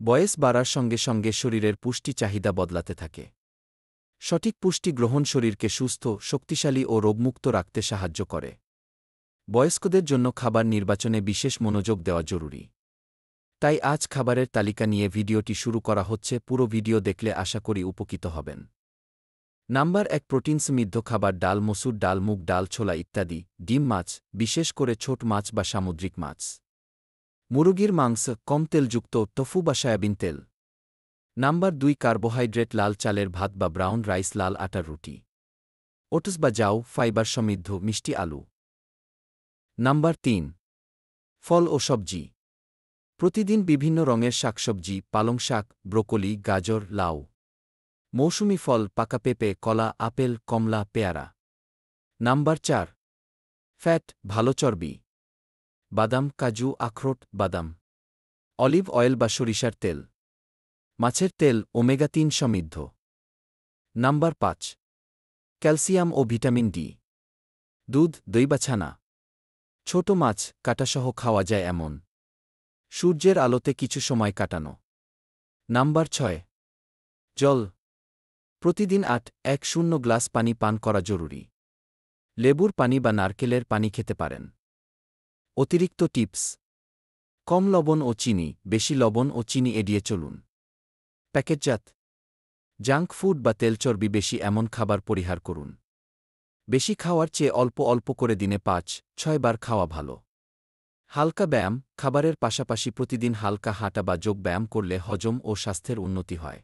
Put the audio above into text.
বয়স বাড়ার সঙ্গে সঙ্গে শরীরের পুষ্টি চাহিদা বদলাতে থাকে। সঠিক পুষ্টি গ্রহণ শরীরকে সুস্থ, শক্তিশালী ও রোগমুক্ত রাখতে সাহায্য করে। বয়স্কদের জন্য খাবার নির্বাচনে বিশেষ মনোযোগ দেওয়া জরুরি। তাই আজ খাবারের তালিকা নিয়ে ভিডিওটি শুরু করা হচ্ছে। পুরো ভিডিও দেখলে আশা করি উপকৃত হবেন। নাম্বার ১ প্রোটিন সমৃদ্ধ খাবার ডাল, মসুর ডাল, মুগ ডাল, ছোলা ইত্যাদি। ডিম, মাছ, বিশেষ করে ছোট মাছ বা সামুদ্রিক মাছ। মুরগির মাংস, কম তেলযুক্ত, টফু বা সয়াবিন তেল। নাম্বার ২ কার্বোহাইড্রেট লাল চালের ভাত বা ব্রাউন রাইস, লাল আটার রুটি। ওটস বা জাউ, ফাইবার সমৃদ্ধ, মিষ্টি আলু। নাম্বার ৩ ফল ও সবজি। প্রতিদিন বিভিন্ন রঙের শাকসবজি, পালং শাক, ব্রোকলি, গাজর, লাউ। মৌসুমি ফল, পাকা পেঁপে, কলা, আপেল, কমলা, পেয়ারা। নাম্বার ৪ ফ্যাট, ভালো চর্বি। বাদাম, কাজু, আখরোট, বাদাম। অলিভ অয়েল বা সরিষার তেল। মাছের তেল, ওমেগা-৩ সমৃদ্ধ। নাম্বার ৫ ক্যালসিয়াম ও ভিটামিন ডি। দুধ, দই বা ছানা। ছোট মাছ, কাঁটাসহ খাওয়া যায় এমন। সূর্যের আলোতে কিছু সময় কাটানো। নাম্বার ৬ জল। প্রতিদিন ৮-১-০ গ্লাস পানি পান করা জরুরি। লেবুর পানি বা নারকেলের পানি খেতে পারেন। অতিরিক্ত টিপস: কম লবণ ও চিনি, বেশি লবণ ও চিনি এড়িয়ে চলুন। প্যাকেটজাত জাঙ্ক ফুড বা তেলচর্বি বেশি এমন খাবার পরিহার করুন। বেশি খাওয়ার চেয়ে অল্প অল্প করে দিনে ৫-৬ বার খাওয়া ভালো। হালকা ব্যায়াম, খাবারের পাশাপাশি প্রতিদিন হালকা হাঁটা বা যোগ ব্যায়াম করলে হজম ও স্বাস্থ্যের উন্নতি হয়।